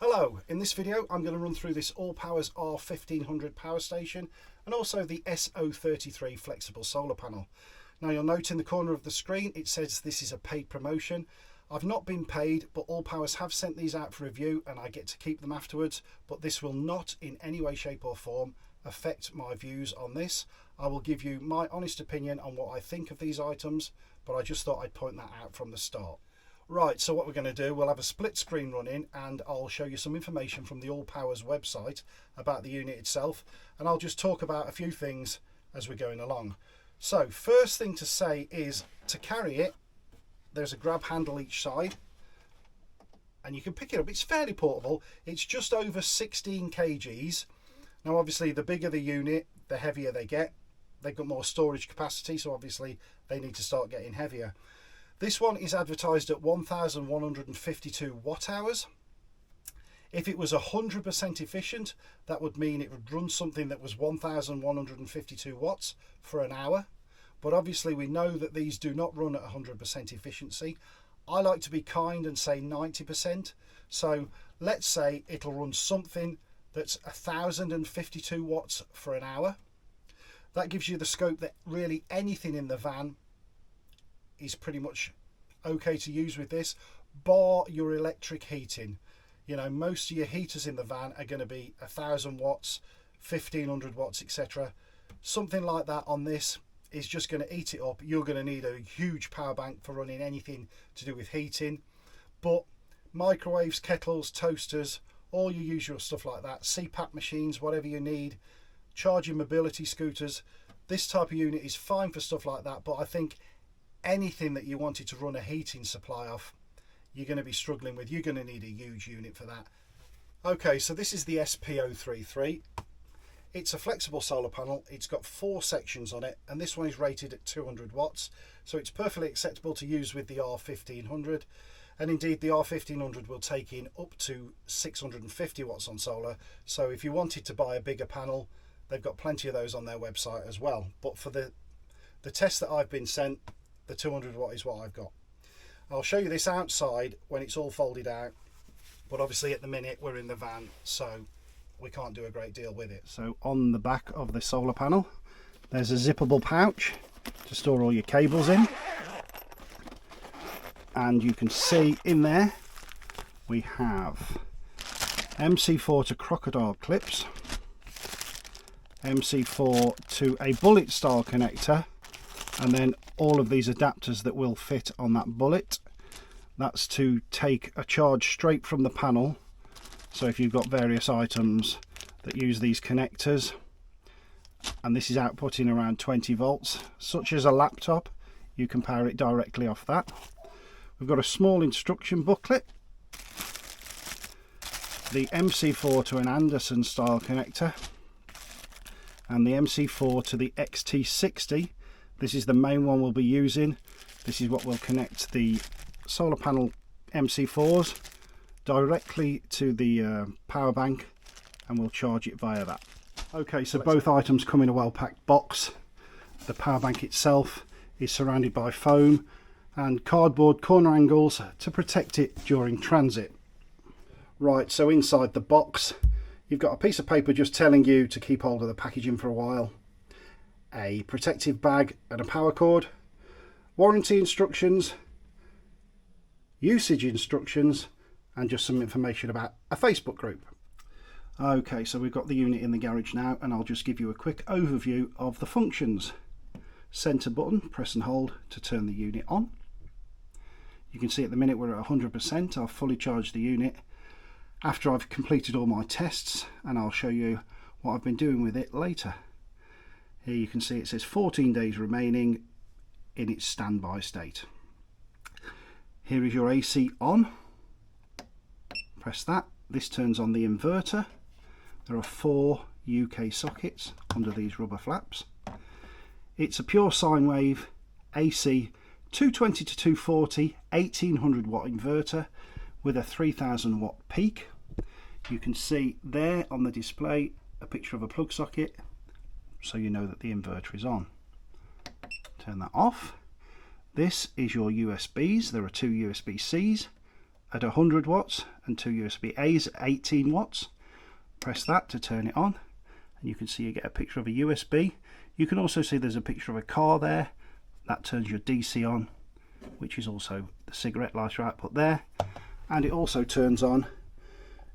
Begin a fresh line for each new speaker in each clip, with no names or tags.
Hello, in this video I'm going to run through this ALLPOWERS R1500 Power Station and also the SP033 flexible solar panel. Now you'll note in the corner of the screen it says this is a paid promotion. I've not been paid, but ALLPOWERS have sent these out for review and I get to keep them afterwards, but this will not in any way, shape or form affect my views on this. I will give you my honest opinion on what I think of these items, but I just thought I'd point that out from the start. Right, so what we're going to do, we'll have a split screen running and I'll show you some information from the ALLPOWERS website about the unit itself, and I'll just talk about a few things as we're going along. So first thing to say is to carry it, there's a grab handle each side and you can pick it up. It's fairly portable. It's just over 16 kgs. Now obviously the bigger the unit, the heavier they get. They've got more storage capacity, so obviously they need to start getting heavier. This one is advertised at 1,152 watt hours. If it was 100% efficient, that would mean it would run something that was 1,152 watts for an hour. But obviously we know that these do not run at 100% efficiency. I like to be kind and say 90%. So let's say it'll run something that's 1,052 watts for an hour. That gives you the scope that really anything in the van is pretty much okay to use with this, bar your electric heating. You know, most of your heaters in the van are going to be 1,000 watts, 1,500 watts, etc. Something like that on this is just going to eat it up. You're going to need a huge power bank for running anything to do with heating. But microwaves, kettles, toasters, all your usual stuff like that, CPAP machines, whatever you need, charging mobility scooters, this type of unit is fine for stuff like that. But I think anything that you wanted to run a heating supply off, you're going to be struggling with. You're going to need a huge unit for that. Okay, so this is the SP033. It's a flexible solar panel. It's got 4 sections on it, and this one is rated at 200 watts, so it's perfectly acceptable to use with the R1500. And indeed the R1500 will take in up to 650 watts on solar, so if you wanted to buy a bigger panel, they've got plenty of those on their website as well. But for the test that I've been sent, the 200 watt is what I've got. I'll show you this outside when it's all folded out, but obviously at the minute we're in the van, so we can't do a great deal with it. So on the back of the solar panel there's a zippable pouch to store all your cables in, and you can see in there we have MC4 to crocodile clips, MC4 to a bullet style connector, and then all of these adapters that will fit on that bullet. That's to take a charge straight from the panel. So if you've got various items that use these connectors, and this is outputting around 20 volts, such as a laptop, you can power it directly off that. We've got a small instruction booklet, the MC4 to an Anderson style connector, and the MC4 to the XT60. This is the main one we'll be using. This is what will connect the solar panel MC4s directly to the power bank, and we'll charge it via that. Okay, so both items come in a well-packed box. The power bank itself is surrounded by foam and cardboard corner angles to protect it during transit. Right, so inside the box you've got a piece of paper just telling you to keep hold of the packaging for a while, a protective bag and a power cord, warranty instructions, usage instructions, and just some information about a Facebook group. Okay, so we've got the unit in the garage now, and I'll just give you a quick overview of the functions. Center button, press and hold to turn the unit on. You can see at the minute we're at 100%. I've fully charged the unit after I've completed all my tests, and I'll show you what I've been doing with it later. Here you can see it says 14 days remaining in its standby state. Here is your AC on. Press that. This turns on the inverter. There are 4 UK sockets under these rubber flaps. It's a pure sine wave AC 220 to 240 1800 watt inverter with a 3000 watt peak. You can see there on the display a picture of a plug socket, so you know that the inverter is on. Turn that off. This is your USBs. There are 2 USB-Cs at 100 watts and 2 USB A's at 18 watts. Press that to turn it on, and you can see you get a picture of a USB. You can also see there's a picture of a car there. That turns your DC on, which is also the cigarette lighter output there. And it also turns on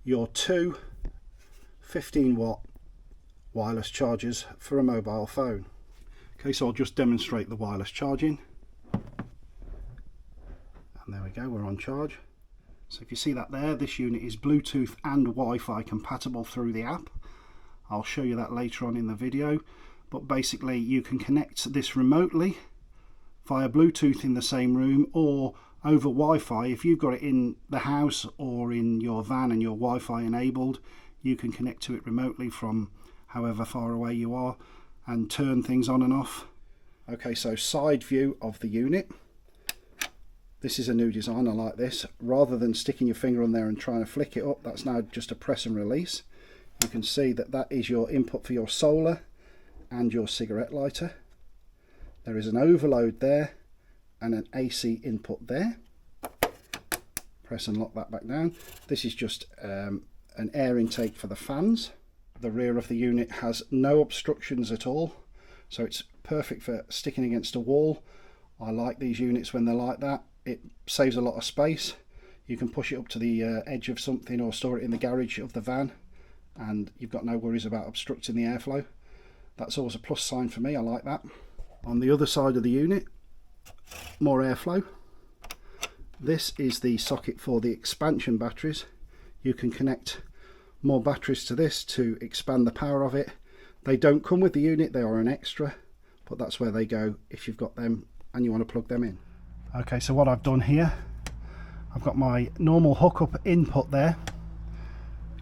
your two 15-watt wireless chargers for a mobile phone. Okay, so I'll just demonstrate the wireless charging. And there we go, we're on charge. So if you see that there, this unit is Bluetooth and Wi-Fi compatible through the app. I'll show you that later on in the video. But basically you can connect this remotely via Bluetooth in the same room or over Wi-Fi. If you've got it in the house or in your van and your Wi-Fi enabled, you can connect to it remotely from however far away you are and turn things on and off. Okay, so side view of the unit. This is a new design, I like this. Rather than sticking your finger on there and trying to flick it up, that's now just a press and release. You can see that that is your input for your solar and your cigarette lighter. There is an overload there and an AC input there. Press and lock that back down. This is just an air intake for the fans. The rear of the unit has no obstructions at all, so it's perfect for sticking against a wall. I like these units when they're like that. It saves a lot of space. You can push it up to the edge of something or store it in the garage of the van, and you've got no worries about obstructing the airflow. That's always a plus sign for me, I like that. On the other side of the unit, more airflow. This is the socket for the expansion batteries. You can connect more batteries to this to expand the power of it. They don't come with the unit, they are an extra, but that's where they go if you've got them and you want to plug them in. Okay, so what I've done here, I've got my normal hookup input there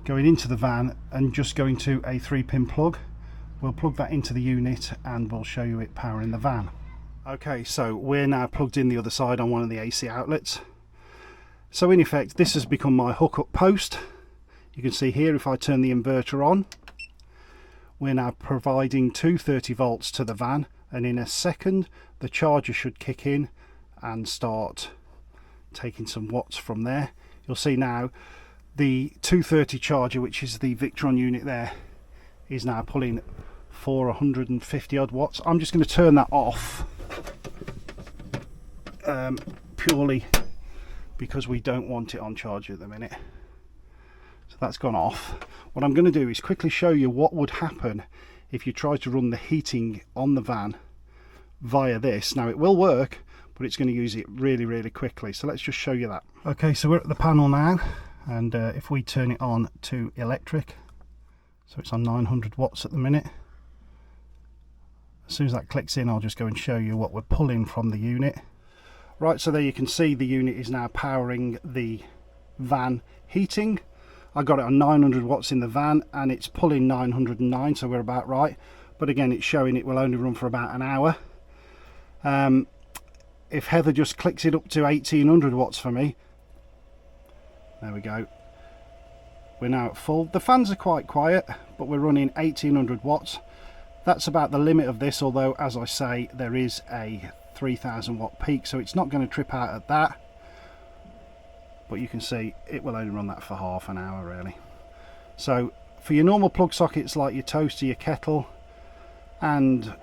going into the van and just going to a 3-pin plug. We'll plug that into the unit and we'll show you it powering the van. Okay, so we're now plugged in the other side on one of the AC outlets. So in effect, this has become my hookup post. You can see here, if I turn the inverter on, we're now providing 230 volts to the van, and in a second the charger should kick in and start taking some watts from there. You'll see now the 230 charger, which is the Victron unit there, is now pulling 450 odd watts. I'm just going to turn that off purely because we don't want it on charge at the minute. So that's gone off. What I'm going to do is quickly show you what would happen if you try to run the heating on the van via this. Now it will work, but it's going to use it really quickly, so let's just show you that. Okay, so we're at the panel now, and if we turn it on to electric, so it's on 900 watts at the minute. As soon as that clicks in, I'll just go and show you what we're pulling from the unit. Right, so there you can see the unit is now powering the van heating. I got it on 900 watts in the van and it's pulling 909, so we're about right. But again, it's showing it will only run for about an hour. If Heather just clicks it up to 1800 watts for me, there we go, we're now at full. The fans are quite quiet, but we're running 1800 watts. That's about the limit of this, although as I say, there is a 3000 watt peak, so it's not going to trip out at that. But you can see it will only run that for half an hour really. So for your normal plug sockets like your toaster, your kettle and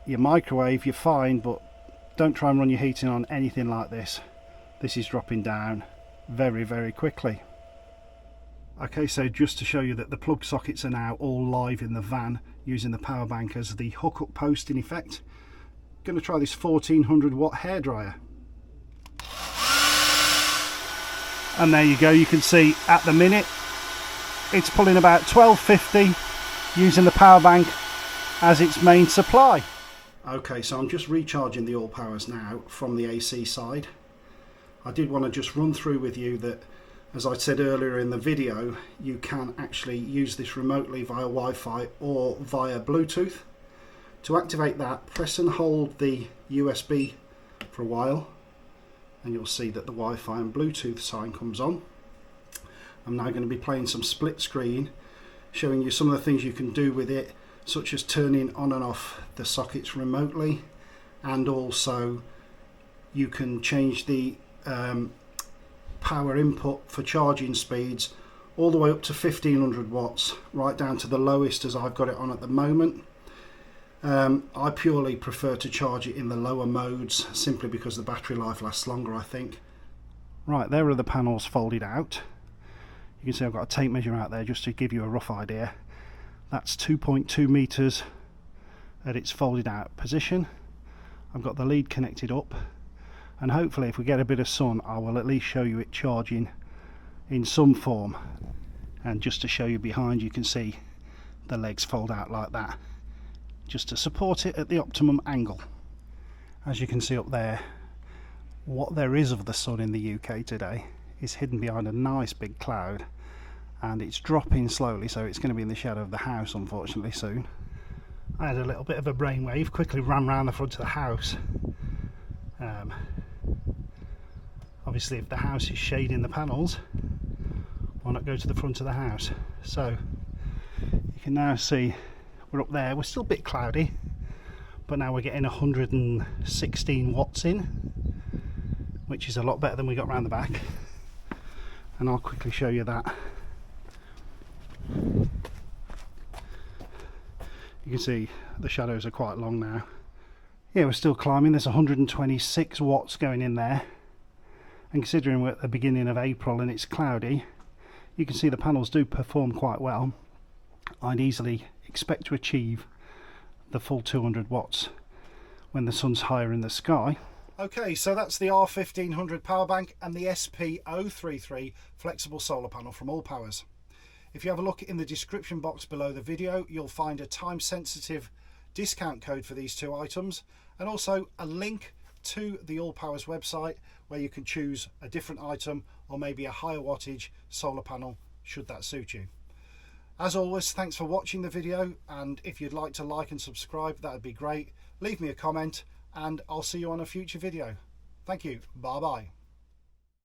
your microwave, you're fine, but don't try and run your heating on anything like this. This is dropping down very quickly. Okay, so just to show you that the plug sockets are now all live in the van using the power bank as the hookup post in effect. Going to try this 1400 watt hairdryer. And there you go, you can see at the minute it's pulling about 1250 using the power bank as its main supply. Okay, so I'm just recharging the AllPowers now from the AC side. I did want to just run through with you that, as I said earlier in the video, you can actually use this remotely via Wi-Fi or via Bluetooth. To activate that, press and hold the USB for a while and you'll see that the Wi-Fi and Bluetooth sign comes on. I'm now going to be playing some split screen, showing you some of the things you can do with it, such as turning on and off the sockets remotely, and also you can change the power input for charging speeds all the way up to 1500 watts, right down to the lowest as I've got it on at the moment. I purely prefer to charge it in the lower modes simply because the battery life lasts longer, I think. Right, there are the panels folded out. You can see I've got a tape measure out there just to give you a rough idea. That's 2.2 meters at its folded out position. I've got the lead connected up, and hopefully if we get a bit of sun I will at least show you it charging in some form. And just to show you behind, you can see the legs fold out like that, just to support it at the optimum angle. As you can see up there, what there is of the sun in the UK today is hidden behind a nice big cloud, and it's dropping slowly, so it's going to be in the shadow of the house unfortunately soon. I had a little bit of a brainwave, quickly ran round the front of the house. Obviously if the house is shading the panels, why not go to the front of the house? So you can now see we're up there. We're still a bit cloudy, but now we're getting 116 watts in, which is a lot better than we got round the back, and I'll quickly show you that. You can see the shadows are quite long now. Yeah, we're still climbing. There's 126 watts going in there, and considering we're at the beginning of April and it's cloudy, you can see the panels do perform quite well. I'd easily expect to achieve the full 200 watts when the sun's higher in the sky. Okay, so that's the R1500 power bank and the SP033 flexible solar panel from AllPowers. If you have a look in the description box below the video, you'll find a time-sensitive discount code for these two items, and also a link to the AllPowers website where you can choose a different item or maybe a higher wattage solar panel should that suit you. As always, thanks for watching the video, and if you'd like to like and subscribe, that would be great. Leave me a comment and I'll see you on a future video. Thank you. Bye bye.